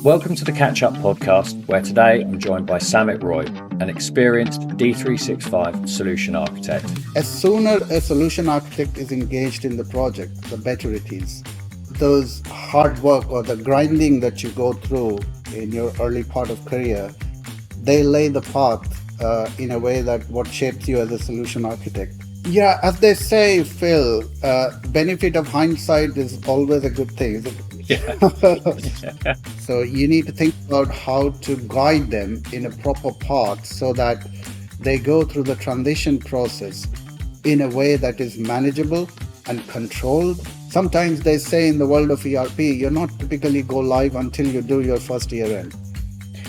Welcome to the Catch Up podcast, where today I'm joined by Samit Roy, an experienced D365 solution architect. As sooner a solution architect is engaged in the project, the better it is. Those hard work or the grinding that you go through in your early part of career, they lay the path in a way that what shapes you as a solution architect. Yeah, as they say, Phil, benefit of hindsight is always a good thing. Yeah. So you need to think about how to guide them in a proper path so that they go through the transition process in a way that is manageable and controlled. Sometimes they say in the world of ERP, you're not typically go live until you do your first year end.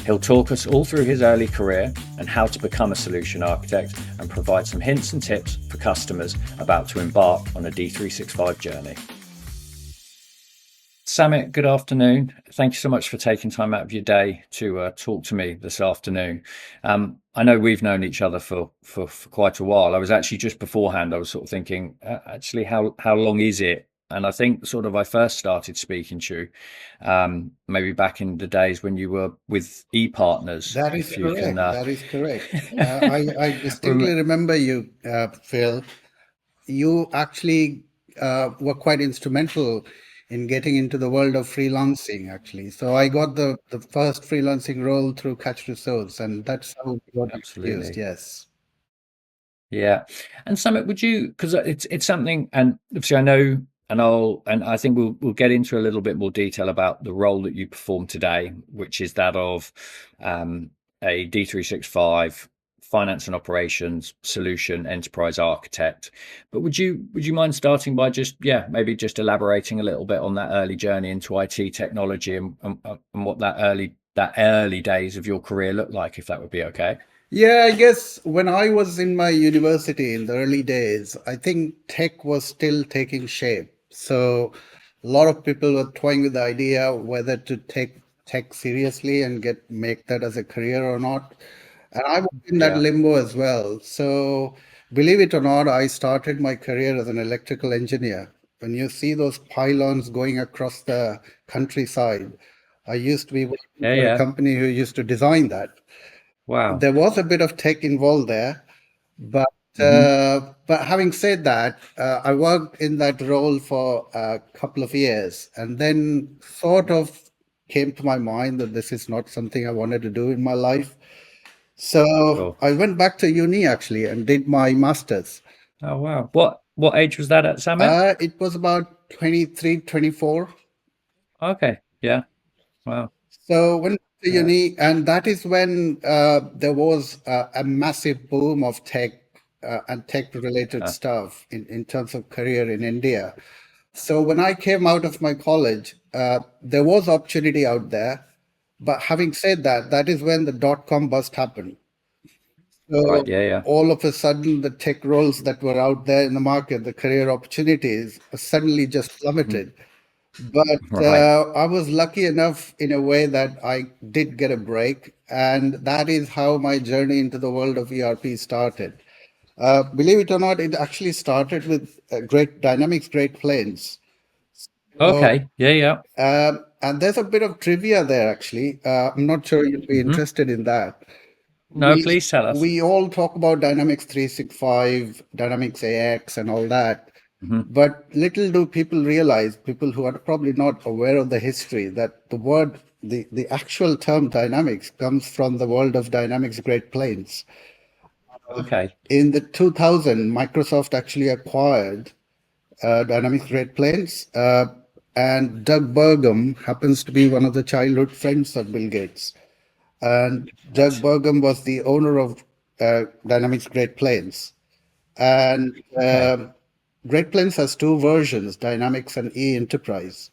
He'll talk us all through his early career and how to become a solution architect and provide some hints and tips for customers about to embark on a D365 journey. Samit, good afternoon. Thank you so much for taking time out of your day to talk to me this afternoon. I know we've known each other for quite a while. I was actually just beforehand, I was sort of thinking, actually, how long is it? And I think sort of I first started speaking to you maybe back in the days when you were with ePartners. That is correct. That is correct. I distinctly remember you, Phil. You actually were quite instrumental in getting into the world of freelancing, actually. So I got the first freelancing role through Catch Resource, and that's how we got introduced, yes. Yeah. And Samit, would you, because it's something, and obviously I know, and I think we'll get into a little bit more detail about the role that you perform today, which is that of a D365 Finance and Operations solution enterprise architect. But would you mind starting by maybe just elaborating a little bit on that early journey into IT technology and what that early days of your career looked like, if that would be okay? Yeah, I guess when I was in my university in the early days, I think tech was still taking shape. So a lot of people were toying with the idea whether to take tech seriously and make that as a career or not. And I was in that limbo as well. So believe it or not, I started my career as an electrical engineer. When you see those pylons going across the countryside, I used to be working for a company who used to design that. Wow. There was a bit of tech involved there, but having said that, I worked in that role for a couple of years, and then sort of came to my mind that this is not something I wanted to do in my life. So Cool. I went back to uni actually and did my master's. Oh, wow. What age was that at, Samit? It was about 23, 24. Okay. Yeah. Wow. So when to uni, and that is when there was a massive boom of tech and tech-related stuff in terms of career in India. So when I came out of my college, there was opportunity out there. But having said that, that is when the dot-com bust happened. So Right. Yeah. all of a sudden, the tech roles that were out there in the market, the career opportunities, suddenly just plummeted. But Right. I was lucky enough in a way that I did get a break. And that is how my journey into the world of ERP started. Believe it or not, it actually started with Great Plains. Okay. Yeah. And there's a bit of trivia there, actually. I'm not sure you'd be interested in that. No, please tell us. We all talk about Dynamics 365, Dynamics AX, and all that. But little do people realize, people who are probably not aware of the history, that the actual term Dynamics comes from the world of Dynamics Great Plains. Okay. In the 2000, Microsoft actually acquired Dynamics Great Plains, and Doug Burgum happens to be one of the childhood friends of Bill Gates. And Doug Burgum was the owner of Dynamics Great Plains. And Great Plains has two versions, Dynamics and E-Enterprise.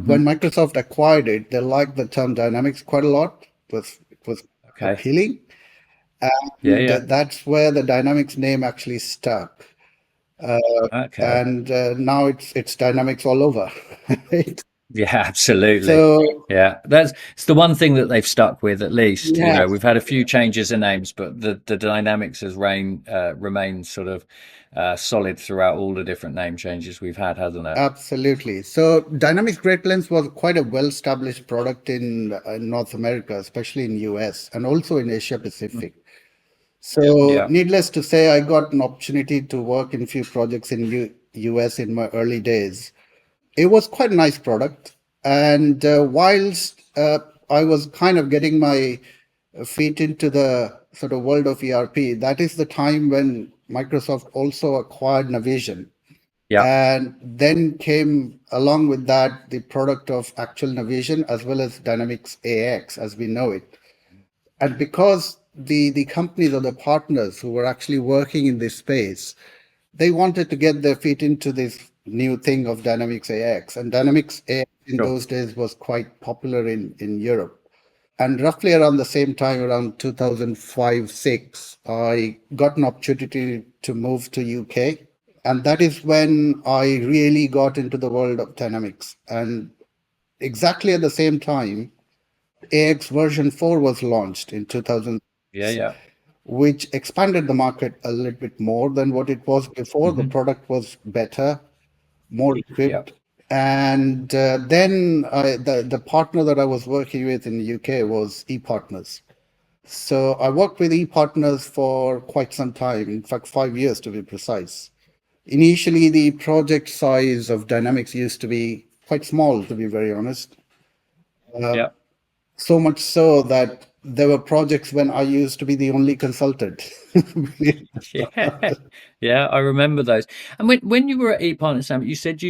When Microsoft acquired it, they liked the term Dynamics quite a lot. It was appealing. And that's where the Dynamics name actually stuck. Okay. And now it's Dynamics all over. Right? Yeah, absolutely. So Yeah, that's it's the one thing that they've stuck with at least. You know, yes, we've had a few changes in names, but the dynamics has remained sort of solid throughout all the different name changes we've had, hasn't it? absolutely. So Dynamics Great Plains was quite a well-established product in North America, especially in US and also in Asia Mm. Pacific. So Yeah, needless to say, I got an opportunity to work in a few projects in US in my early days. It was quite a nice product. And whilst I was kind of getting my feet into the sort of world of ERP, that is the time when Microsoft also acquired Navision. yeah, And then came along with that the product of actual Navision as well as Dynamics AX as we know it. And because the companies or the partners who were actually working in this space, they wanted to get their feet into this new thing of Dynamics AX. And Dynamics AX in sure. those days was quite popular in Europe. And roughly around the same time, around 2005, 6, I got an opportunity to move to UK. And that is when I really got into the world of Dynamics. And exactly at the same time, AX version 4 was launched in 2000, Yeah, yeah. which expanded the market a little bit more than what it was before. The Hmm. product was better, more Yeah, equipped. And then the partner that I was working with in the UK was ePartners. So I worked with ePartners for quite some time, in fact, 5 years to be precise. Initially, the project size of Dynamics used to be quite small, to be very honest. yeah. So much so that there were projects when I used to be the only consultant. Yeah, yeah, I remember those. And when you were at ePartner, Sam, you said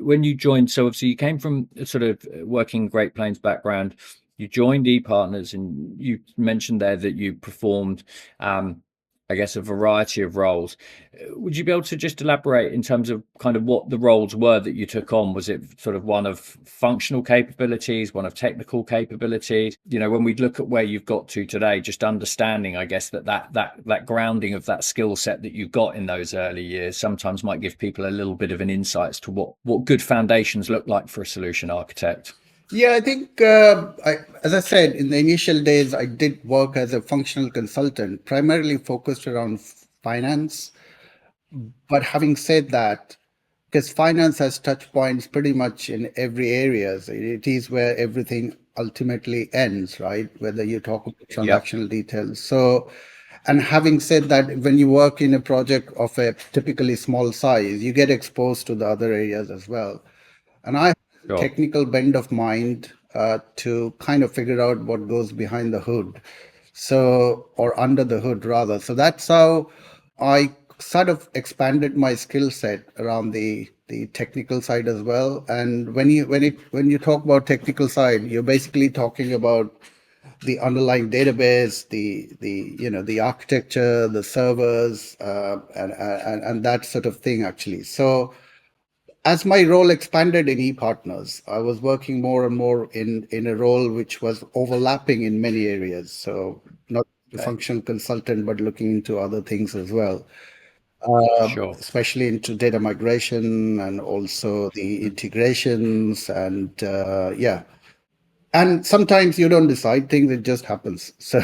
when you joined. So obviously you came from a sort of working Great Plains background. You joined ePartners, and you mentioned there that you performed, I guess, a variety of roles. Would you be able to just elaborate in terms of kind of what the roles were that you took on? Was it sort of one of functional capabilities, one of technical capabilities? You know, when we look at where you've got to today, just understanding, I guess, that grounding of that skill set that you got in those early years sometimes might give people a little bit of an insight as to what good foundations look like for a solution architect. Yeah, I think, as I said, in the initial days, I did work as a functional consultant, primarily focused around finance. But having said that, because finance has touch points pretty much in every area, so it is where everything ultimately ends, right? Whether you talk about Yep. transactional details. So, and having said that, when you work in a project of a typically small size, you get exposed to the other areas as well. And I have a Sure. technical bend of mind to kind of figure out what goes behind the hood. So, or under the hood rather. So that's how I sort of expanded my skill set around the technical side as well. And when you talk about technical side, you're basically talking about the underlying database, the the architecture, the servers, and that sort of thing actually. So as my role expanded in ePartners, I was working more and more in a role which was overlapping in many areas. So not a Okay. functional consultant, but looking into other things as well, Sure. especially into data migration and also the integrations and yeah. And sometimes you don't decide things; it just happens. So,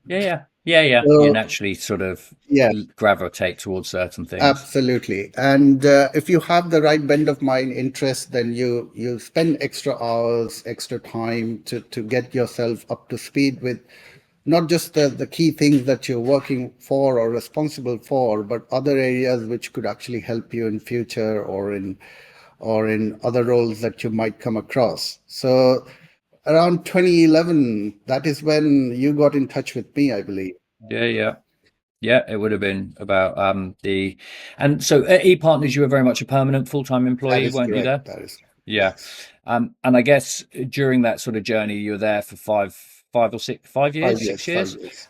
Yeah, yeah, yeah, yeah. You so naturally sort of yeah. gravitate towards certain things. Absolutely. And if you have the right bend of mind interest, then you spend extra hours, extra time to get yourself up to speed with not just the key things that you're working for or responsible for, but other areas which could actually help you in future or in other roles that you might come across. So around 2011, that is when you got in touch with me, I believe. Yeah, yeah. Yeah, it would have been about the and so at ePartners you were very much a permanent full-time That employee, is weren't you correct. there? That is correct. Yeah. Yes. And I guess during that sort of journey you were there for five or six 5 years, 5 years, 6 5 years. years.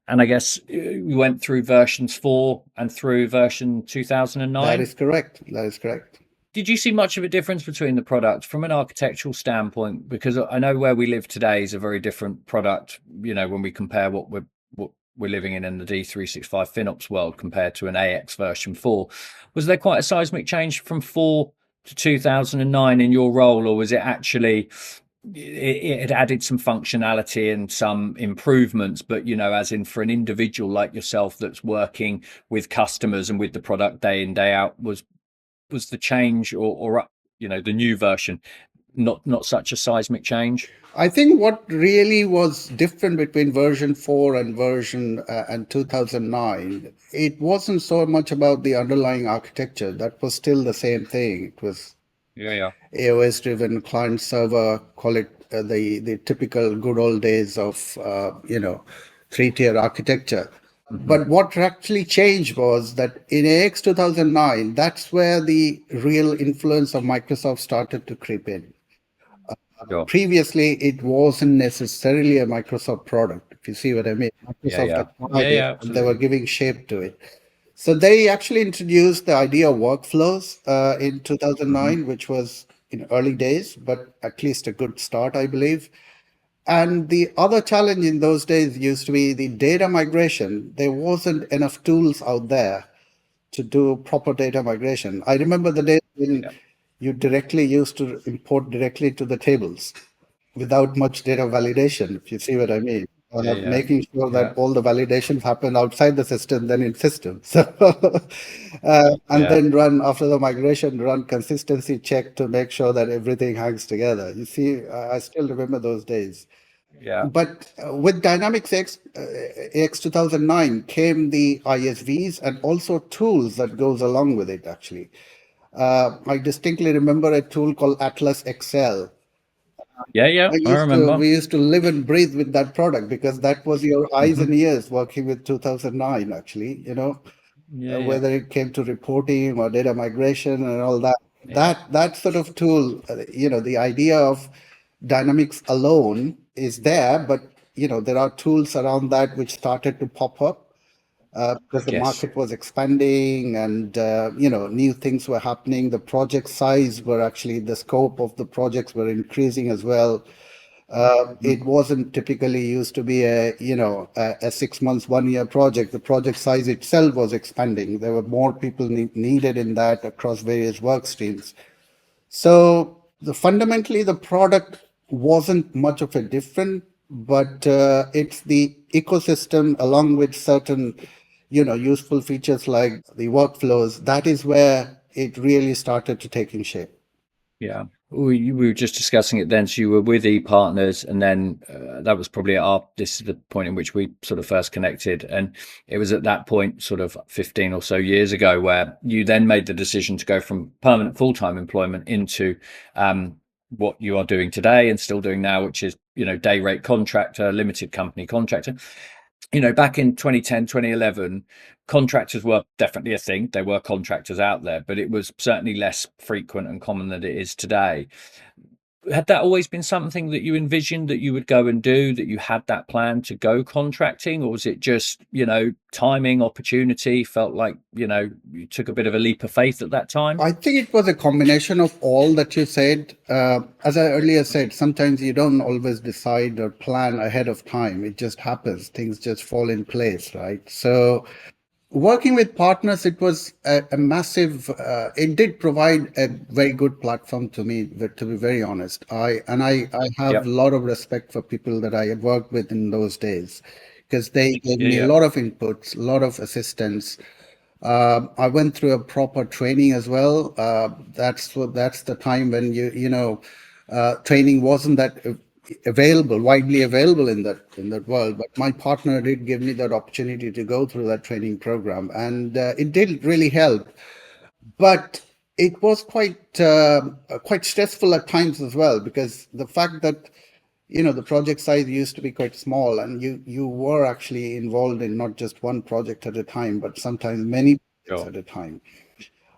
And I guess you went through versions 4 and through version That 2009. is correct. That is correct. Did you see much of a difference between the products from an architectural standpoint? Because I know where we live today is a very different product, you know, when we compare what we're living in the D365 FinOps world compared to an AX version 4. Was there quite a seismic change from 4 to 2009 in your role, or was it actually it had added some functionality and some improvements, but as in for an individual like yourself that's working with customers and with the product day in day out, was the change or the new version not such a seismic change? I think what really was different between version 4 and version and 2009, it wasn't so much about the underlying architecture. That was still the same thing. It was Yeah, yeah. AOS driven client server, call it the typical good old days of, three-tier architecture. Hmm. But what actually changed was that in AX 2009, that's where the real influence of Microsoft started to creep in. Sure. Previously, it wasn't necessarily a Microsoft product, if you see what I mean. Yeah, Microsoft yeah, acquired yeah, it yeah, and they were absolutely. giving shape to it. So they actually introduced the idea of workflows in Hmm. 2009, which was in early days, but at least a good start, I believe. And the other challenge in those days used to be the data migration. There wasn't enough tools out there to do proper data migration. I remember the days when Yeah, you directly used to import directly to the tables without much data validation, if you see what I mean. yeah, yeah, Making sure that yeah, all the validations happen outside the system than in system. So, and yeah, then run after the migration, run consistency check to make sure that everything hangs together. You see, I still remember those days. yeah. But with Dynamics X 2009 came the ISVs and also tools that goes along with it, actually. I distinctly remember a tool called Atlas Excel. Yeah, yeah, I remember. We used to live and breathe with that product because that was your eyes and Hmm. ears working with 2009, actually, Yeah, yeah, whether it came to reporting or data migration and all that. yeah. That sort of tool, the idea of Dynamics alone is there, but there are tools around that which started to pop up because the Yes. market was expanding and new things were happening. The project size were actually the scope of the projects were increasing as well. Mhm. It wasn't typically used to be a 6 months, 1 year project. The project size itself was expanding. There were more people needed in that across various work streams. So fundamentally, the product wasn't much of a different, but it's the ecosystem along with certain, useful features like the workflows. That is where it really started to taking shape. Yeah. We were just discussing it then. So you were with ePartners, and then that was probably this is the point in which we sort of first connected. And it was at that point, sort of 15 or so years ago, where you then made the decision to go from permanent full-time employment into what you are doing today and still doing now, which is, day rate contractor, limited company contractor. Back in 2010, 2011, contractors were definitely a thing. There were contractors out there, but it was certainly less frequent and common than it is today. Had that always been something that you envisioned that you would go and do, that you had that plan to go contracting, or was it just, timing, opportunity, felt like, you took a bit of a leap of faith at that time? I think it was a combination of all that you said. As I earlier said, sometimes you don't always decide or plan ahead of time. It just happens. Things just fall in place, right? So working with partners, it was a massive. It did provide a very good platform to me. To be very honest, I have a Yep. lot of respect for people that I had worked with in those days, because they gave Yeah, me a yeah. lot of inputs, a lot of assistance. I went through a proper training as well. That's the time when training wasn't that widely available in that world. But my partner did give me that opportunity to go through that training program, and it did really help. But it was quite stressful at times as well, because the fact that the project size used to be quite small, and you were actually involved in not just one project at a time, but sometimes many projects Sure. at a time.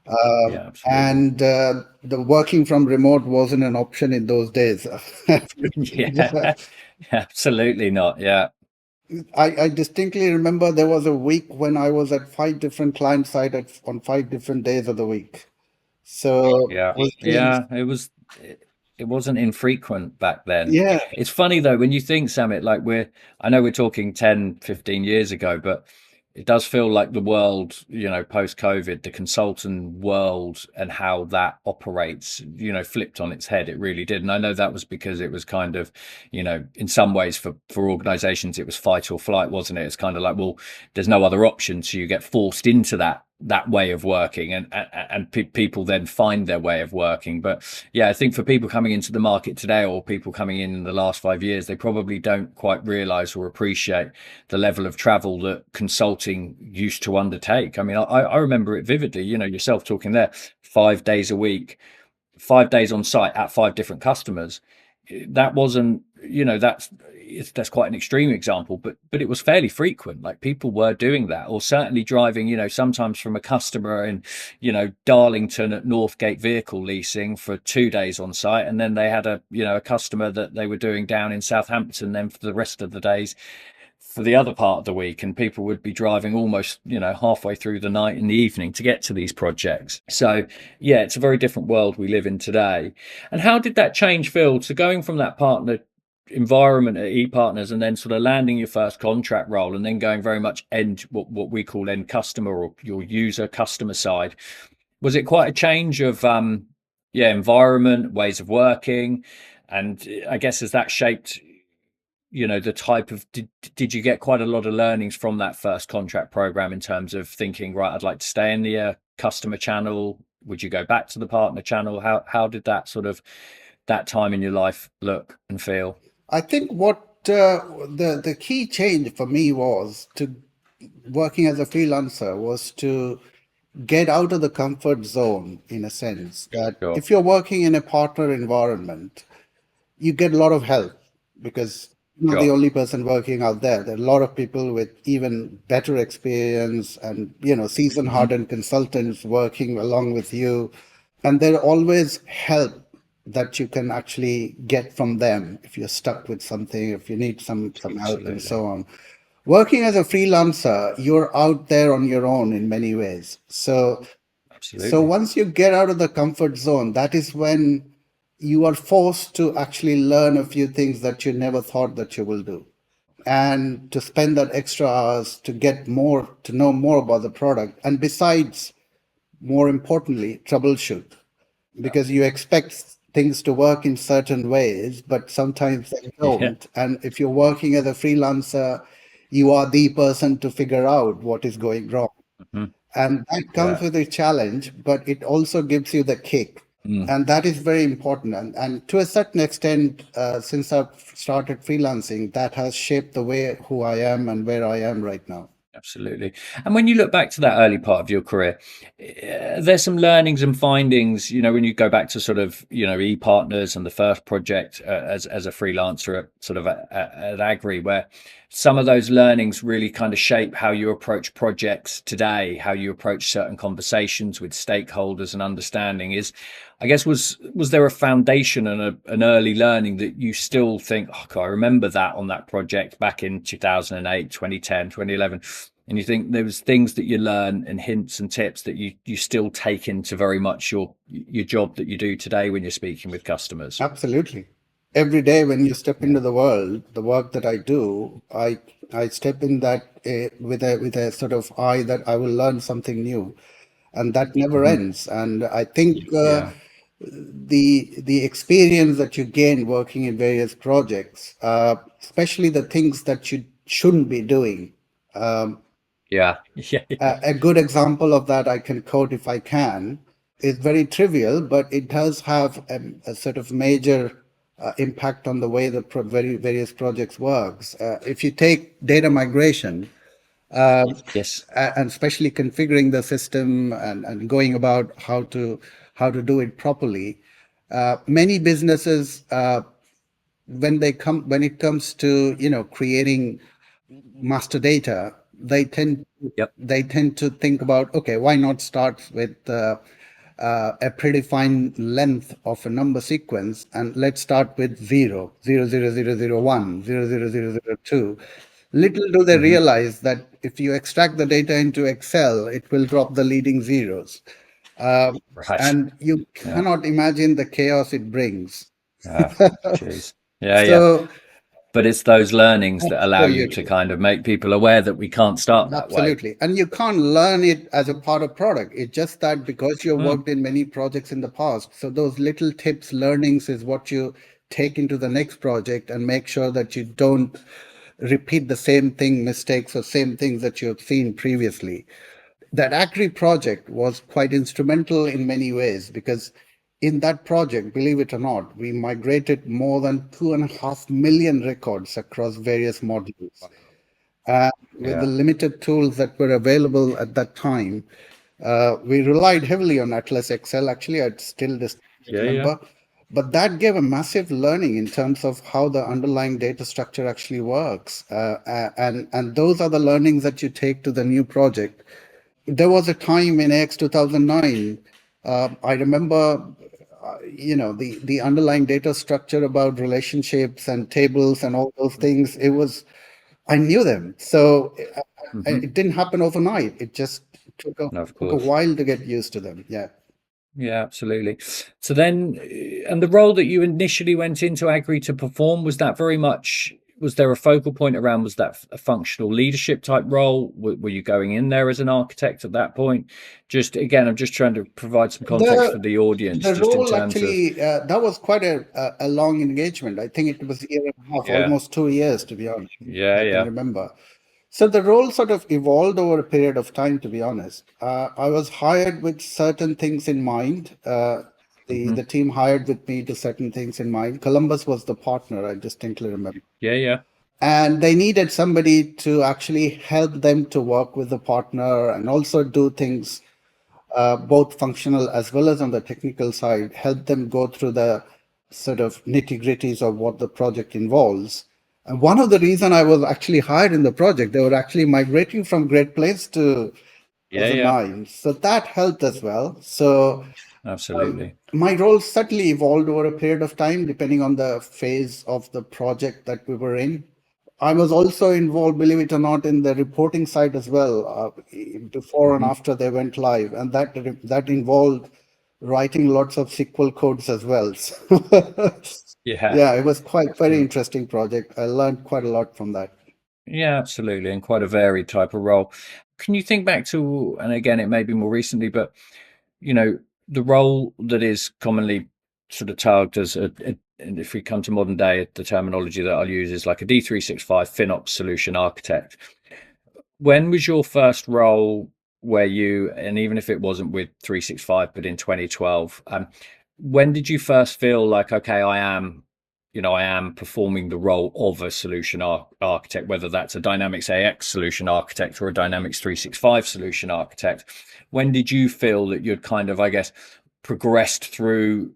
Yeah, absolutely. And the working from remote wasn't an option in those days. Yeah, absolutely not. Yeah, I distinctly remember there was a week when I was at 5 different client sites on 5 different days of the week. So yeah, yeah. It wasn't infrequent back then. yeah, It's funny though when you think, Samit, like I know we're talking 10, 15 years ago, but it does feel like the world, post COVID, the consultant world and how that operates, flipped on its head. It really did. And I know that was because it was kind of, in some ways for organizations, it was fight or flight, wasn't it? It's kind of like, well, there's no other option. So you get forced into that way of working, and people then find their way of working. But yeah, I think for people coming into the market today, or people coming in the last 5 years, they probably don't quite realize or appreciate the level of travel that consulting used to undertake. I mean, I remember it vividly, yourself talking there, 5 days a week, 5 days on site at five different customers. That wasn't, that's quite an extreme example, but it was fairly frequent. Like, people were doing that, or certainly driving, sometimes from a customer in, Darlington at Northgate Vehicle Leasing for 2 days on site, and then they had a customer that they were doing down in Southampton then for the rest of the days for the other part of the week, and people would be driving almost halfway through the night in the evening to get to these projects. So yeah, it's a very different world we live in today. And how did that change, Phil, to going from that partner environment at ePartners and then sort of landing your first contract role, and then going very much what we call end customer, or your user customer side? Was it quite a change of environment, ways of working? And I guess, has that shaped the type of, did you get quite a lot of learnings from that first contract program in terms of thinking, right, I'd like to stay in the customer channel? Would you go back to the partner channel? How did that sort of, that time in your life look and feel? I think what the key change for me was to working as a freelancer was to get out of the comfort zone, in a sense that Sure. if you're working in a partner environment, you get a lot of help because you're not the Sure. only person working out there. There are a lot of people with even better experience and, seasoned, Hmm. hardened consultants working along with you. And there always help that you can actually get from them if you're stuck with something, if you need some help and Absolutely. so on. Working as a freelancer, you're out there on your own in many ways. So Absolutely. once you get out of the comfort zone, that is when you are forced to actually learn a few things that you never thought that you will do. And to spend that extra hours to get more, to know more about the product. And besides, more importantly, troubleshoot, because you expect things to work in certain ways, but sometimes they Yeah. don't. And if you're working as a freelancer, you are the person to figure out what is going wrong. Hmm. And that comes Yeah. with a challenge, but it also gives you the kick. Mm. And that is very important. And to a certain extent, since I've started freelancing, that has shaped the way who I am and where I am right now. Absolutely. And when you look back to that early part of your career, there's some learnings and findings, when you go back to sort of, e-partners and the first project as a freelancer at sort of at Agri, where some of those learnings really kind of shape how you approach projects today, how you approach certain conversations with stakeholders and understanding. I guess, was there a foundation and an early learning that you still think, oh God, I remember that on that project back in 2008, 2010, 2011, and you think there was things that you learn and hints and tips that you still take into very much your job that you do today when you're speaking with customers? Absolutely. Every day when you step Yeah. into the world, the work that I do, I step in that with a sort of eye that I will learn something new, and that never Hmm. ends. And I think Yeah. the experience that you gain working in various projects, especially the things that you shouldn't be doing. Yeah. Yeah. Yeah. A good example of that I can quote if I can. Is very trivial, but it does have a sort of major impact on the way the various projects works. If you take data migration, Yes. and especially configuring the system and going about how to do it properly, many businesses when it comes to creating master data, Yep. they tend to think about, okay, why not start with a predefined length of a number sequence, and let's start with 0, 0, 0, 0, 0, 1, 0, 0, 0, 0, 2. Little do they Hmm. realize that if you extract the data into Excel, it will drop the leading zeros. Um, Right. and you Yeah. cannot imagine the chaos it brings. Yeah. Jeez. Yeah. Yeah. So but it's those learnings that allow you to Absolutely. kind of make people aware that we can't start that way. Absolutely. And you can't learn it as a part of product. It's just that because you've Mm, worked in many projects in the past. So those little tips, learnings is what you take into the next project and make sure that you don't repeat the same thing, mistakes or same things that you have seen previously. That Agri project was quite instrumental in many ways because in that project, believe it or not, we migrated more than 2.5 million records across various modules. With the yeah. limited tools that were available at that time, we relied heavily on Atlas Excel. Actually, I still Yeah, yeah. remember, but that gave a massive learning in terms of how the underlying data structure actually works, and those are the learnings that you take to the new project. There was a time in AX 2009. I remember, the underlying data structure about relationships and tables and all those things. I knew them. So Hmm. it didn't happen overnight. It just took a, No, of took a course. while to get used to them. Yeah. Yeah, absolutely. So then, and the role that you initially went into Agri to perform, was that very much, was there a focal point around, was that a functional leadership type role? Were you going in there as an architect at that point? Just again, I'm just trying to provide some context The for the audience, the just in role terms of, actually, that was quite a long engagement. I think it was a year and a half, yeah, almost 2 years, to be honest. yeah, I can yeah. remember. So the role sort of evolved over a period of time, to be honest. I was hired with certain things in mind. The Hmm. team hired with me to certain things in mind. Columbus was the partner, I distinctly remember. Yeah, yeah. And they needed somebody to actually help them to work with the partner and also do things both functional as well as on the technical side, help them go through the sort of nitty gritties of what the project involves. And one of the reason I was actually hired in the project, they were actually migrating from Great Place to Yeah, yeah. 2009. So that helped as well. So Absolutely. my role certainly evolved over a period of time, depending on the phase of the project that we were in. I was also involved, believe it or not, in the reporting side as well, before and Hmm. after they went live, and that involved writing lots of SQL codes as well. So, Yeah. yeah, it was quite very Excellent. interesting project. I learned quite a lot from that. Yeah, absolutely. And quite a varied type of role. Can you think back to, and again, it may be more recently, but you know, the role that is commonly sort of tagged as and if we come to modern day, the terminology that I'll use is like a D365 FinOps solution architect. When was your first role where you, and even if it wasn't with 365, but in 2012, when did you first feel like, okay, I am performing the role of a solution architect, whether that's a Dynamics AX solution architect or a Dynamics 365 solution architect? When did you feel that you'd kind of, I guess, progressed through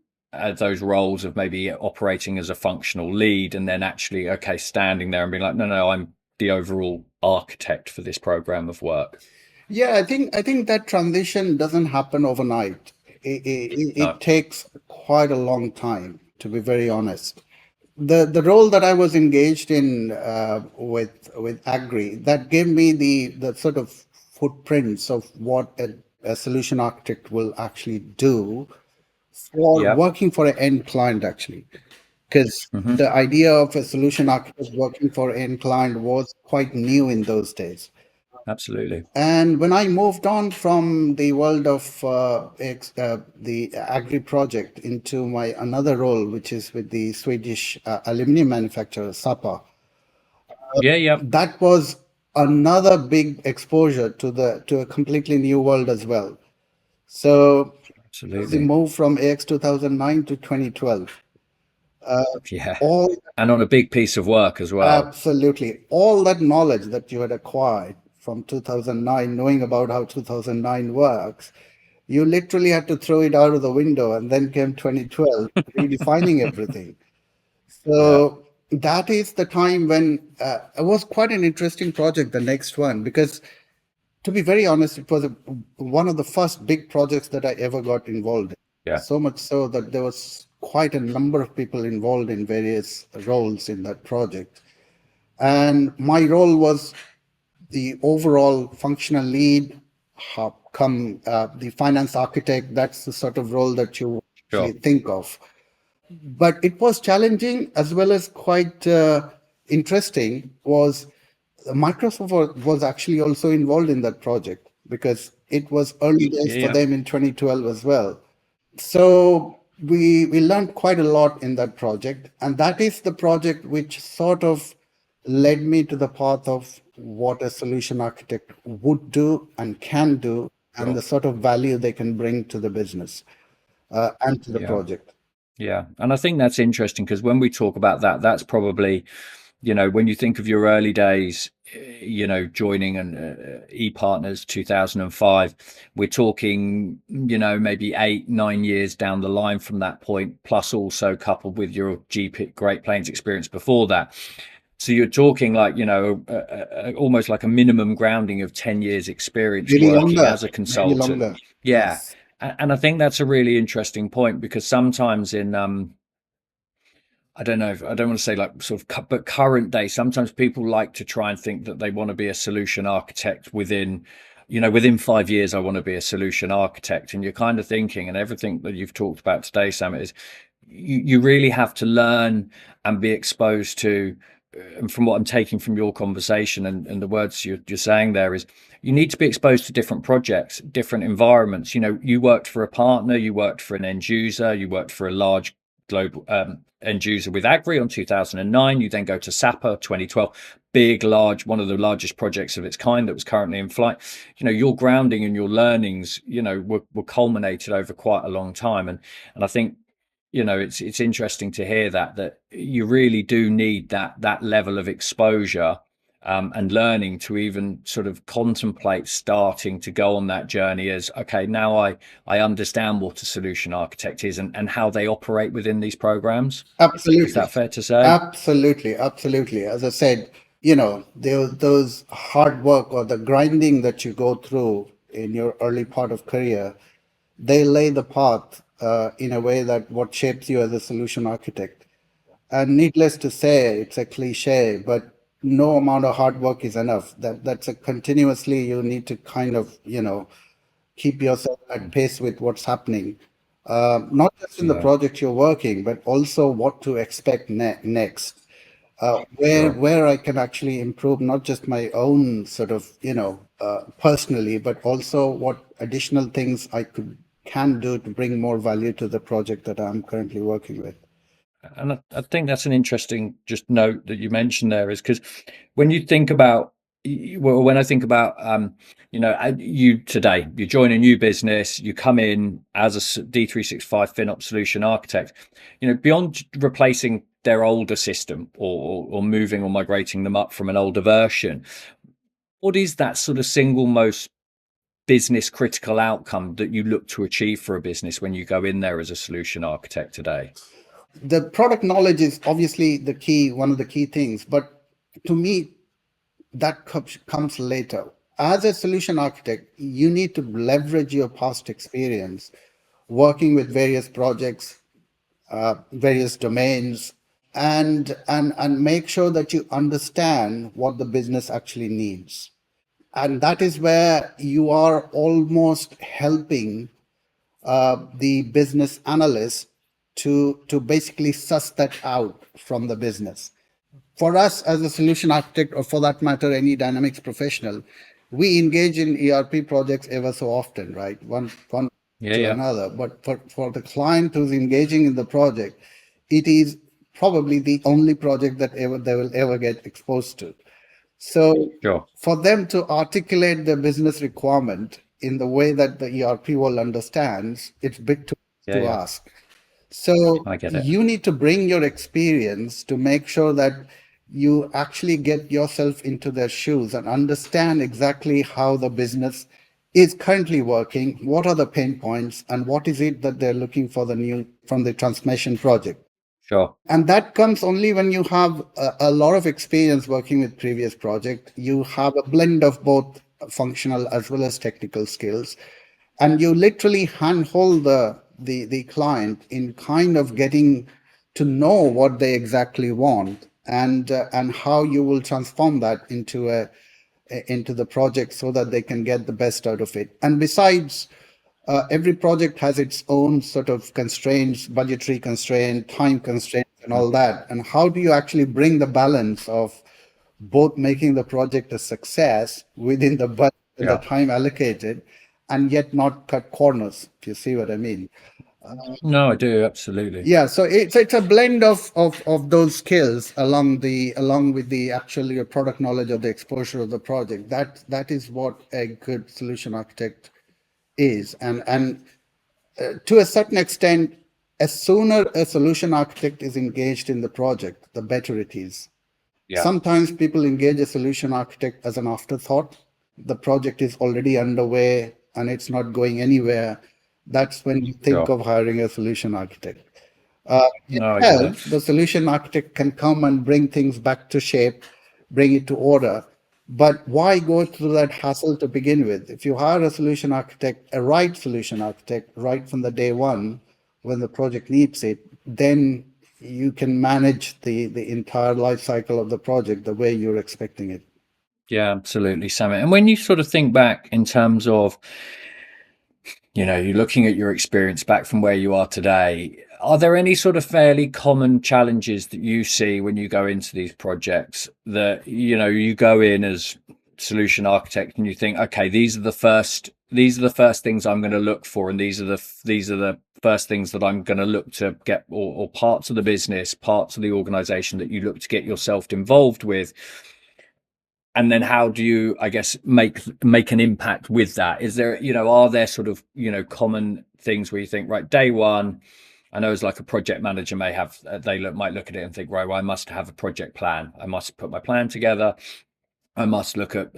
those roles of maybe operating as a functional lead and then actually, okay, standing there and being like, no, no, I'm the overall architect for this program of work? Yeah, I think that transition doesn't happen overnight. It No. takes quite a long time, to be very honest. The role that I was engaged in with Agri, that gave me the sort of footprints of what a solution architect will actually do for Yeah. working for an end client, actually. Because Hmm. the idea of a solution architect working for an end client was quite new in those days. Absolutely. And when I moved on from the world of the agri project into my another role, which is with the Swedish aluminum manufacturer Sapa, Yeah. Yeah. that was another big exposure to a completely new world as well. So the Absolutely. move from AX 2009 to 2012, Yeah. all And on a big piece of work as well. absolutely all that knowledge that you had acquired from 2009, knowing about how 2009 works, you literally had to throw it out of the window, and then came 2012, redefining everything. Yeah. So that is the time when it was quite an interesting project, the next one, because to be very honest, it was one of the first big projects that I ever got involved in. Yeah. So much so that there was quite a number of people involved in various roles in that project. And my role was the overall functional lead, come the finance architect. That's the sort of role that you actually Sure. think of. But it was challenging as well as quite. interesting was Microsoft was actually also involved in that project because it was early Yeah, days for yeah, them in 2012 as well. So we learned quite a lot in that project, and that is the project which sort of led me to the path of what a solution architect would do and can do, and the sure. sort of value they can bring to the business and to the Yeah. project. Yeah, and I think that's interesting because when we talk about that, that's probably, when you think of your early days, joining an ePartners 2005, we're talking, maybe 8, 9 years down the line from that point, plus also coupled with your GP Great Plains experience before that. So you're talking like, almost like a minimum grounding of 10 years experience Maybe working longer, as a maybe consultant. longer. Yeah. Yes, And I think that's a really interesting point because sometimes in I don't know if I don't want to say like sort of but current day, sometimes people like to try and think that they want to be a solution architect within 5 years I want to be a solution architect. And you're kind of thinking, and everything that you've talked about today, Samit, is you really have to learn and be exposed to, and from what I'm taking from your conversation and the words you're saying there, is you need to be exposed to different projects, different environments. You worked for a partner, you worked for an end user, you worked for a large global end user with Agri on 2009. You then go to SAPA 2012, big, large, one of the largest projects of its kind that was currently in flight. Your grounding and your learnings, were culminated over quite a long time. And I think, it's interesting to hear that you really do need that level of exposure, and learning to even sort of contemplate starting to go on that journey as, okay, now I understand what a solution architect is and how they operate within these programs. Is absolutely. that fair to say? Absolutely, absolutely. As I said, those hard work or the grinding that you go through in your early part of career, they lay the path in a way that what shapes you as a solution architect. And needless to say, it's a cliche, but no amount of hard work is enough. That's a continuously you need to kind of, keep yourself at pace with what's happening, not just in the Yeah, project you're working, but also what to expect next. Where sure. where I can actually improve not just my own sort of personally, but also what additional things I can do to bring more value to the project that I'm currently working with. And I think that's an interesting just note that you mentioned there, is because when you think about, well, when I think about, you today, you join a new business, you come in as a D365 FinOps solution architect, beyond replacing their older system or moving or migrating them up from an older version, what is that sort of single most business critical outcome that you look to achieve for a business when you go in there as a solution architect today? The product knowledge is obviously the key, one of the key things, but to me, that comes later. As a solution architect, you need to leverage your past experience working with various projects, various domains, and make sure that you understand what the business actually needs. And that is where you are almost helping the business analyst to basically suss that out from the business. For us as a solution architect, or for that matter, any dynamics professional, we engage in ERP projects ever so often, right? One Yeah, to yeah, another. But for the client who's engaging in the project, it is probably the only project that they will ever get exposed to. So sure. for them to articulate the business requirement in the way that the ERP world understands, it's big Yeah, to yeah, ask. So I get it. you need to bring your experience to make sure that you actually get yourself into their shoes and understand exactly how the business is currently working, what are the pain points, and what is it that they're looking for the new from the transformation project. Sure. And that comes only when you have a lot of experience working with previous project. You have a blend of both functional as well as technical skills, and you literally handhold the client in kind of getting to know what they exactly want, and how you will transform that into the project so that they can get the best out of it. And besides, every project has its own sort of constraints, budgetary constraint, time constraints, and all that. And how do you actually bring the balance of both making the project a success within the budget and the Yeah. time allocated, and yet not cut corners, if you see what I mean? No, I do, absolutely. Yeah, so it's a blend of those skills along with the actual your product knowledge of the exposure of the project. That is what a good solution architect is. And to a certain extent, as sooner a solution architect is engaged in the project, the better it is. Yeah. Sometimes people engage a solution architect as an afterthought. The project is already underway and it's not going anywhere. That's when you think Sure. of hiring a solution architect. It No, I get that. helps. The solution architect can come and bring things back to shape, bring it to order. But why go through that hassle to begin with? If you hire a solution architect, a right solution architect, right from the day one, when the project needs it, then you can manage the entire life cycle of the project the way you're expecting it. Yeah, absolutely, Samit. And when you sort of think back in terms of, you're looking at your experience back from where you are today, are there any sort of fairly common challenges that you see when you go into these projects that, you go in as solution architect and you think, okay, these are the first things I'm going to look for, and these are the first things that I'm going to look to get, or parts of the business, parts of the organization that you look to get yourself involved with, and then how do you, I guess, make an impact with that? Is there, are there sort of, common things where you think, right, day one, I know as like a project manager may have, might look at it and think, right, well, I must have a project plan, I must put my plan together, I must look at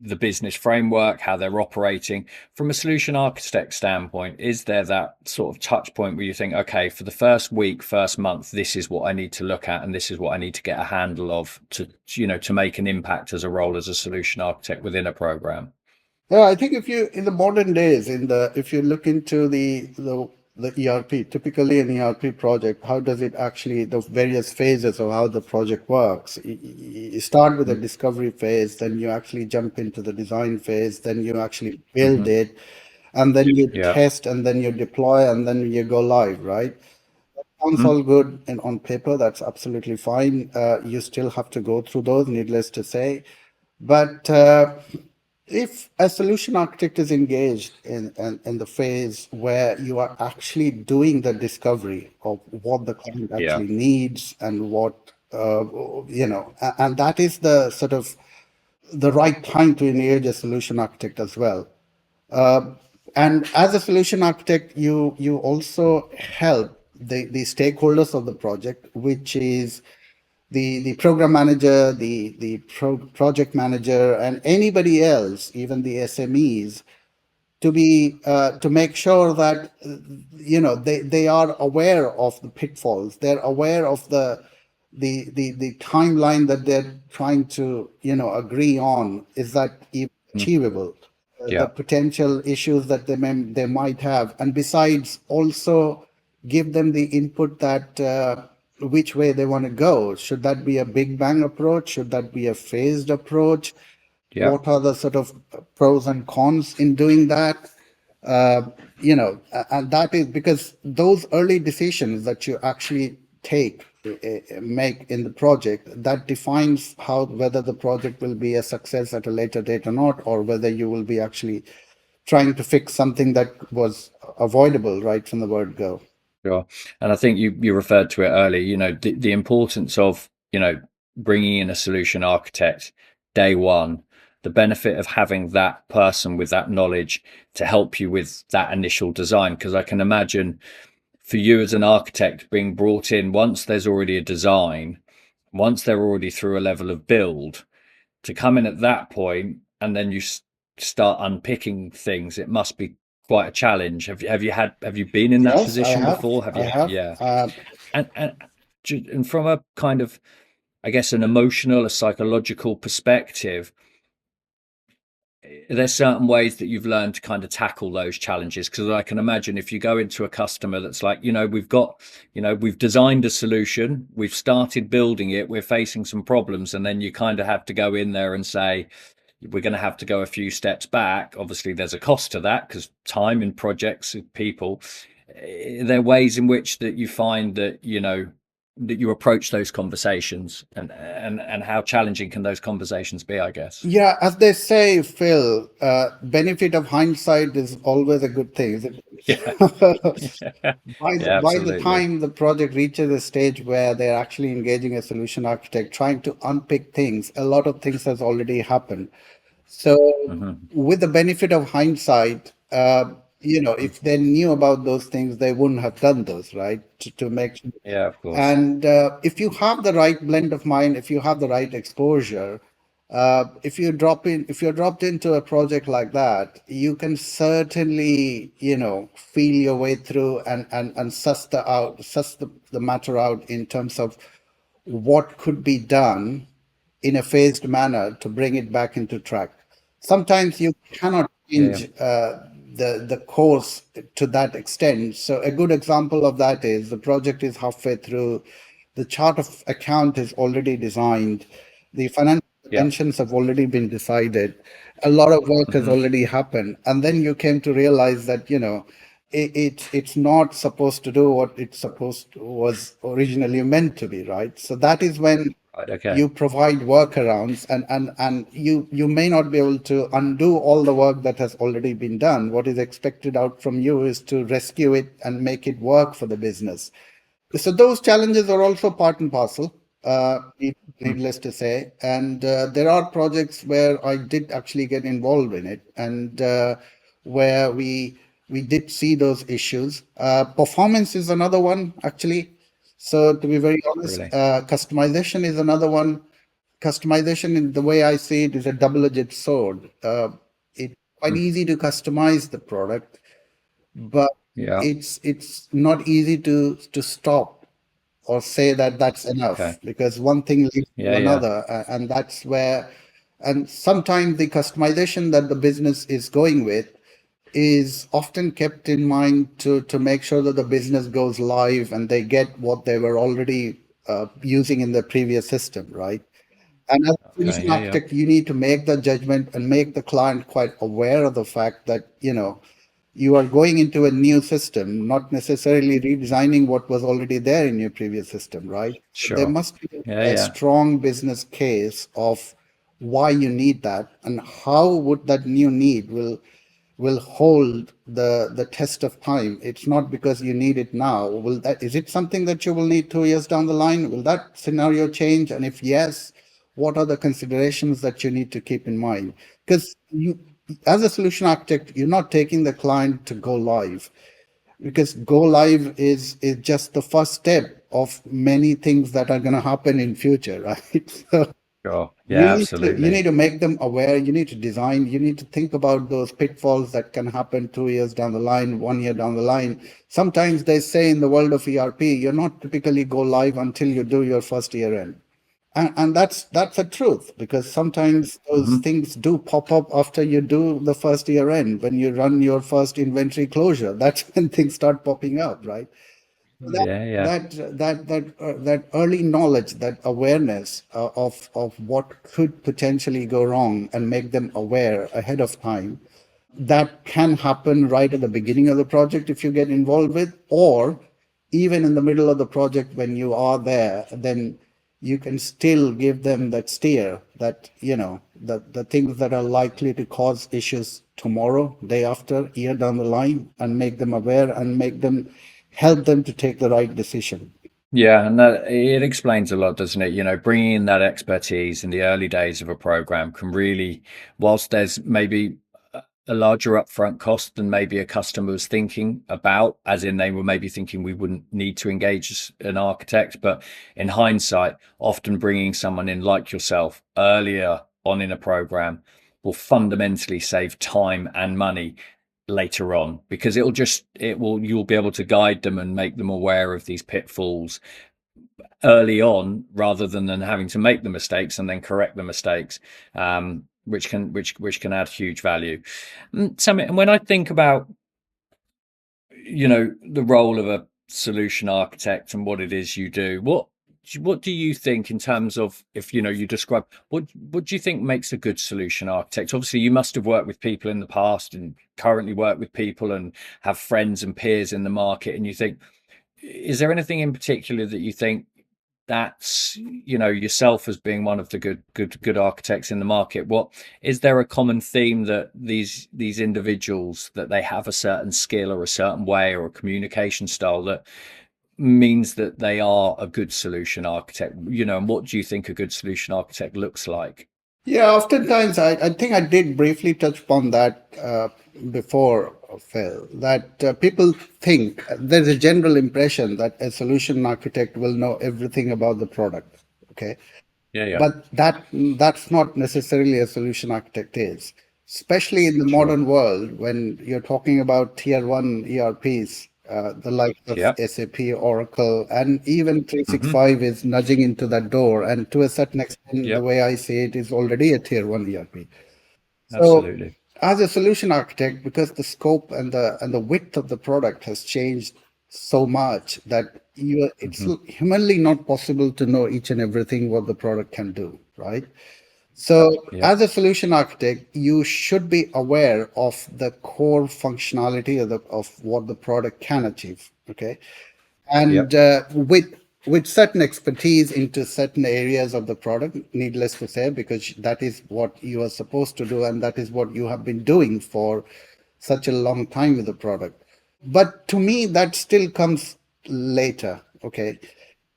the business framework, how they're operating. From a solution architect standpoint, is there that sort of touch point where you think, okay, for the first week, first month, this is what I need to look at, and this is what I need to get a handle of to make an impact as a role as a solution architect within a program? Yeah, I think if you in the modern days, if you look into the ERP, typically an ERP project, how does it actually the various phases of how the project works? You start with a discovery phase, then you actually jump into the design phase, then you actually build Mm-hmm. it, and then you Yeah. test, and then you deploy, and then you go live, right? Sounds Mm-hmm. all good and on paper, that's absolutely fine. You still have to go through those, needless to say. But if a solution architect is engaged in the phase where you are actually doing the discovery of what the client Yeah. actually needs and what, and that is the sort of the right time to engage a solution architect as well. Uh, and as a solution architect, you also help the stakeholders of the project, which is the program manager, the project manager, and anybody else, even the SMEs, to make sure that they are aware of the pitfalls. They're aware of the timeline that they're trying to agree on. Is that even Mm. achievable? The Yeah. potential issues that they might have, and besides, also give them the input that which way they want to go. Should that be a big bang approach? Should that be a phased approach? Yeah. What are the sort of pros and cons in doing that? Uh, and that is because those early decisions that you actually make in the project, that defines how whether the project will be a success at a later date or not, or whether you will be actually trying to fix something that was avoidable right from the word go. Sure. And I think you referred to it earlier, the importance of, bringing in a solution architect day one, the benefit of having that person with that knowledge to help you with that initial design. Because I can imagine for you as an architect being brought in once there's already a design, once they're already through a level of build, to come in at that point and then you start unpicking things, it must be quite a challenge. Have you been in that Yes, I position have. before? Have I you? have. Yeah. And from a kind of, I guess, an emotional, a psychological perspective, there's certain ways that you've learned to kind of tackle those challenges. Because I can imagine if you go into a customer that's like, we've designed a solution, we've started building it, we're facing some problems, and then you kind of have to go in there and say, we're going to have to go a few steps back. Obviously, there's a cost to that because time in projects, people. are there ways in which that you find that, that you approach those conversations, and how challenging can those conversations be, I guess? Yeah, as they say, Phil, benefit of hindsight is always a good thing, isn't Yeah. it? Yeah, By the absolutely. time the project reaches a stage where they're actually engaging a solution architect, trying to unpick things, a lot of things has already happened. So, Hmm. with the benefit of hindsight, if they knew about those things, they wouldn't have done those, right? To make sure. Yeah, of course. And if you have the right blend of mind, if you have the right exposure, if you're dropped into a project like that, you can certainly, feel your way through and suss the matter out in terms of what could be done in a phased manner to bring it back into track. Sometimes you cannot Yeah. change the course to that extent. So a good example of that is the project is halfway through, the chart of account is already designed, the financial Yeah. dimensions have already been decided, a lot of work has Hmm. already happened, and then you came to realize that it's not supposed to do what it's supposed to, was originally meant to be, right? So that is when Right. Okay. you provide workarounds, and you may not be able to undo all the work that has already been done. What is expected out from you is to rescue it and make it work for the business. So those challenges are also part and parcel, Mhm. needless to say. And there are projects where I did actually get involved in it, and where we did see those issues. Performance is another one, actually. So to be very honest, Really. customization is another one. Customization, in the way I see it, is a double-edged sword. It's quite Mm. easy to customize the product, but Yeah. it's not easy to stop or say that that's Okay. enough, because one thing leads to Yeah. Yeah. another, and that's where, and sometimes the customization that the business is going with is often kept in mind to make sure that the business goes live and they get what they were already using in the previous system, right? And as a Okay. solution Yeah. Yeah. architect, you need to make the judgment and make the client quite aware of the fact that, you are going into a new system, not necessarily redesigning what was already there in your previous system, right? So there Sure. must be Yeah. a Yeah. strong business case of why you need that and how would that new need will hold the test of time. It's not because you need it now. Is it something that you will need 2 years down the line? Will that scenario change? And if yes, what are the considerations that you need to keep in mind? Because as a solution architect, you're not taking the client to go live, because go live is just the first step of many things that are going to happen in future, right? So Sure. Yeah. Absolutely. you need to make them aware, you need to design, you need to think about those pitfalls that can happen 2 years down the line, 1 year down the line. Sometimes they say in the world of ERP, you're not typically go live until you do your first year end. And that's a truth, because sometimes those Hmm. things do pop up after you do the first year end. When you run your first inventory closure, that's when things start popping up, right? So Yeah. Yeah. that early knowledge, that awareness of what could potentially go wrong, and make them aware ahead of time, that can happen right at the beginning of the project if you get involved with, or even in the middle of the project when you are there, then you can still give them that steer, that the things that are likely to cause issues tomorrow, day after, year down the line, and make them aware and make them help them to take the right decision. Yeah, and that it explains a lot, doesn't it? Bringing in that expertise in the early days of a program can really, whilst there's maybe a larger upfront cost than maybe a customer was thinking about, as in they were maybe thinking we wouldn't need to engage an architect, but in hindsight, often bringing someone in like yourself earlier on in a program will fundamentally save time and money later on, because you'll be able to guide them and make them aware of these pitfalls early on, rather than having to make the mistakes and then correct the mistakes, which can add huge value. Samit, and when I think about the role of a solution architect and what it is you do, what what do you think in terms of, if you describe what do you think makes a good solution architect? Obviously, you must have worked with people in the past and currently work with people and have friends and peers in the market, and you think, is there anything in particular that you think that's, yourself as being one of the good architects in the market, what is there a common theme that these individuals, that they have a certain skill or a certain way or a communication style that means that they are a good solution architect, and what do you think a good solution architect looks like? Yeah, oftentimes I think I did briefly touch upon that before, Phil, that people think there's a general impression that a solution architect will know everything about the product. Okay. Yeah, yeah. But that's not necessarily a solution architect is, especially in the Sure. modern world when you're talking about tier one ERPs, the likes of Yeah. SAP, Oracle, and even Hmm. 365 is nudging into that door. And to a certain extent, the Yep. way I see it, is already a tier one ERP. So, Absolutely. as a solution architect, because the scope and the width of the product has changed so much that it's Hmm. humanly not possible to know each and everything what the product can do, right? So, Yep. as a solution architect, you should be aware of the core functionality of what the product can achieve. Okay, and Yep. with certain expertise into certain areas of the product, needless to say, because that is what you are supposed to do, and that is what you have been doing for such a long time with the product. But to me, that still comes later. Okay,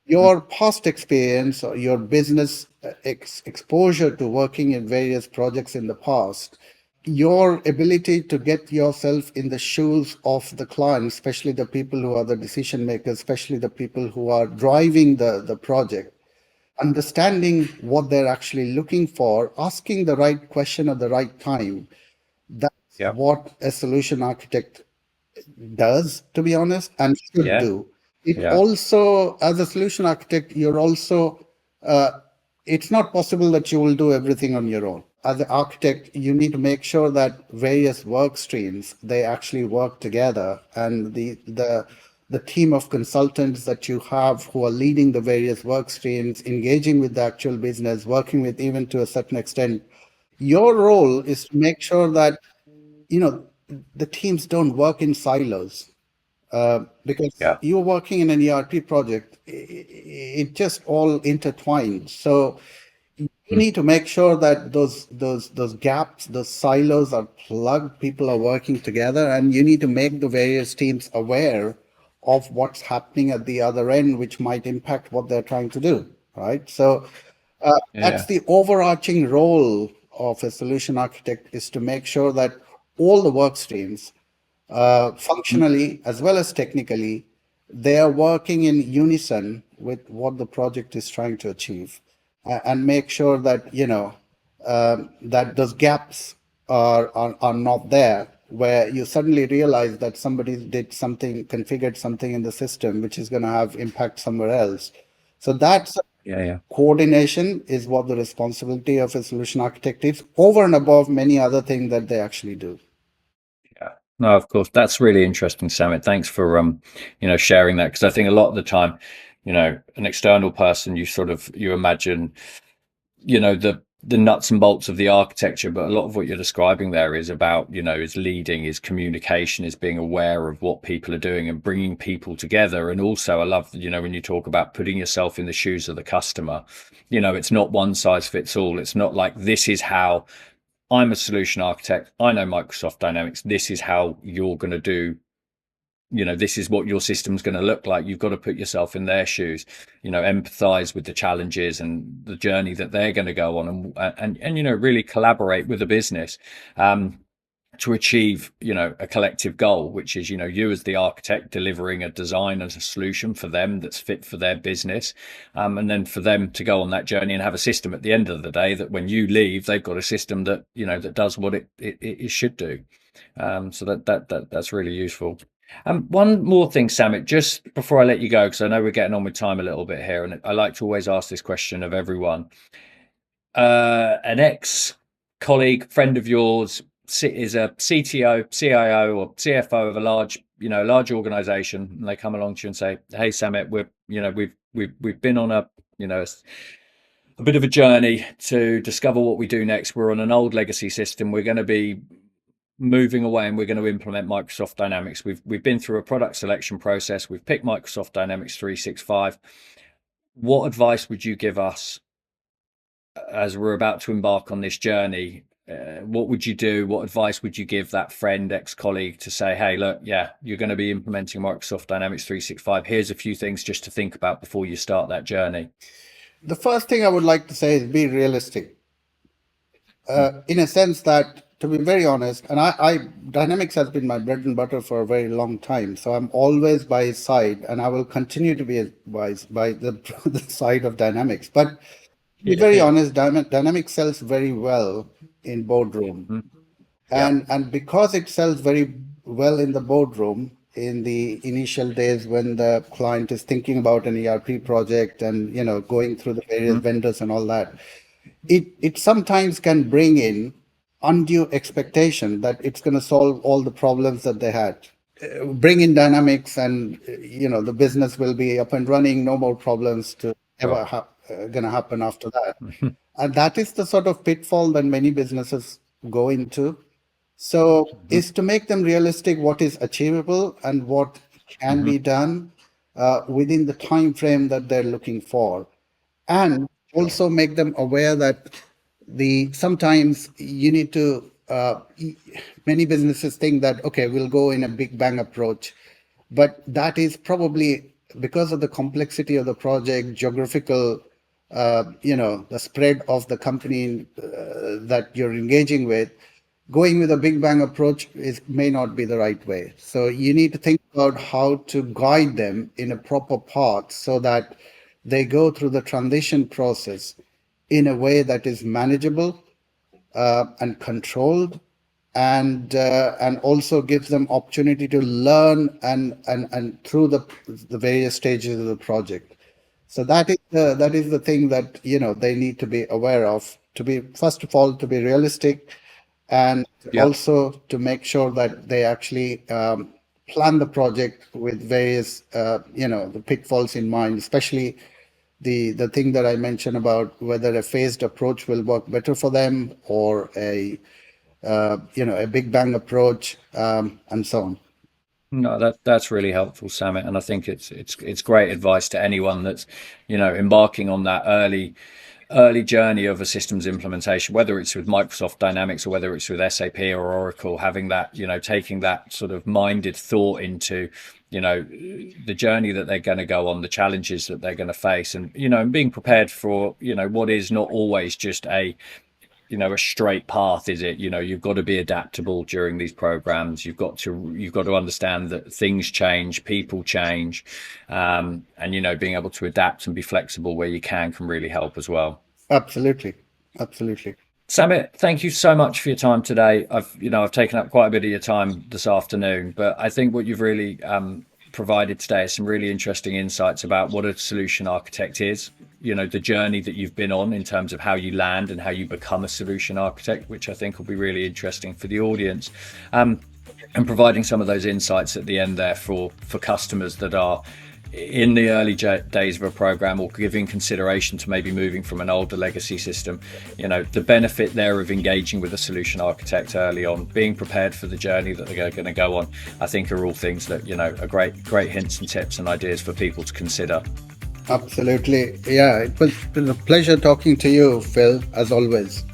your past experience or your business exposure to working in various projects in the past, your ability to get yourself in the shoes of the client, especially the people who are the decision makers, especially the people who are driving the project, understanding what they're actually looking for, asking the right question at the right time. That's Yep. what a solution architect does, to be honest, and should Yeah. do. It Yeah. also, as a solution architect, you're also, it's not possible that you will do everything on your own. As an architect, you need to make sure that various work streams, they actually work together, and the team of consultants that you have who are leading the various work streams, engaging with the actual business, working with, even to a certain extent, your role is to make sure that you know the teams don't work in silos, because Yeah. you're working in an ERP project. It just all intertwines. So you Mm. need to make sure that those gaps, those silos are plugged. People are working together, and you need to make the various teams aware of what's happening at the other end, which might impact what they're trying to do. Right. So that's Yeah. the overarching role of a solution architect, is to make sure that all the work streams, Mm. functionally as well as technically, they are working in unison with what the project is trying to achieve, and make sure that that those gaps are not there, where you suddenly realize that somebody did something, configured something in the system which is going to have impact somewhere else. So that's Yeah. Yeah. coordination is what the responsibility of a solution architect is, over and above many other things that they actually do. Yeah. No, of course. That's really interesting, Samit. Thanks for sharing that, because I think a lot of the time, an external person, you imagine, the nuts and bolts of the architecture, but a lot of what you're describing there is about, is leading, is communication, is being aware of what people are doing and bringing people together. And also, I love, when you talk about putting yourself in the shoes of the customer, it's not one size fits all. It's not like, this is how I'm a solution architect, I know Microsoft Dynamics, this is how you're going to do, this is what your system's going to look like. You've got to put yourself in their shoes, empathize with the challenges and the journey that they're going to go on, and really collaborate with the business, to achieve, a collective goal, which is, you as the architect delivering a design as a solution for them that's fit for their business, and then for them to go on that journey and have a system at the end of the day that when you leave, they've got a system that, that does what it should do. So that's really useful. One more thing, Samit, just before I let you go, because I know we're getting on with time a little bit here, and I like to always ask this question of everyone. An ex-colleague, friend of yours, is a CTO, CIO, or CFO of a large organization, and they come along to you and say, "Hey, Samit, we've been on a bit of a journey to discover what we do next. We're on an old legacy system. We're going to be moving away and we're going to implement Microsoft Dynamics. We've been through a product selection process. We've picked Microsoft Dynamics 365. What advice would you give us as we're about to embark on this journey? What would you do? What advice would you give that friend, ex-colleague, to say, hey, look, yeah, you're going to be implementing Microsoft Dynamics 365. Here's a few things just to think about before you start that journey. The first thing I would like to say is be realistic. In a sense that, to be very honest, and I Dynamics has been my bread and butter for a very long time. So I'm always by his side, and I will continue to be by the side of Dynamics. But to be very honest, Dynamics sells very well in boardroom. And because it sells very well in the boardroom, in the initial days when the client is thinking about an ERP project and going through the various vendors and all that, it sometimes can bring in undue expectation that it's going to solve all the problems that they had. Bring in Dynamics and the business will be up and running, no more problems to ever going to happen after that. And that is the sort of pitfall that many businesses go into. So is to make them realistic, what is achievable and what can be done within the time frame that they're looking for, and also make them aware that sometimes you need to many businesses think that, okay, we'll go in a big bang approach, but that is probably because of the complexity of the project, geographical the spread of the company that you're engaging with. Going with a big bang approach may not be the right way. So you need to think about how to guide them in a proper path so that they go through the transition process in a way that is manageable and controlled, and also gives them opportunity to learn and through the various stages of the project. So that is the thing that they need to be aware of. To be, first of all, to be realistic, and also to make sure that they actually plan the project with various the pitfalls in mind, especially the thing that I mentioned about whether a phased approach will work better for them, or a big bang approach, and so on. No, that's really helpful, Samit, and I think it's great advice to anyone that's embarking on that early journey of a systems implementation, whether it's with Microsoft Dynamics or whether it's with SAP or Oracle. Having that, taking that sort of minded thought into the journey that they're going to go on, the challenges that they're going to face, and being prepared for what is not always just a straight path, is it? You've got to be adaptable during these programs. You've got to understand that things change, people change, and being able to adapt and be flexible where you can really help as well. Absolutely. Samit, thank you so much for your time today. I've taken up quite a bit of your time this afternoon, but I think what you've really provided today is some really interesting insights about what a solution architect is, the journey that you've been on in terms of how you land and how you become a solution architect, which I think will be really interesting for the audience, and providing some of those insights at the end there for customers that are in the early days of a program or giving consideration to maybe moving from an older legacy system. The benefit there of engaging with a solution architect early on, being prepared for the journey that they're going to go on, I think are all things that are great hints and tips and ideas for people to consider. Absolutely. Yeah, it was been a pleasure talking to you, Phil, as always.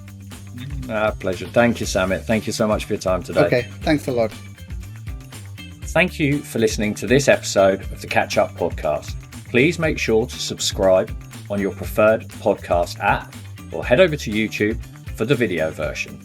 Pleasure. Thank you, Samit. Thank you so much for your time today. Okay, thanks a lot. Thank you for listening to this episode of the Catch Up Podcast. Please make sure to subscribe on your preferred podcast app, or head over to YouTube for the video version.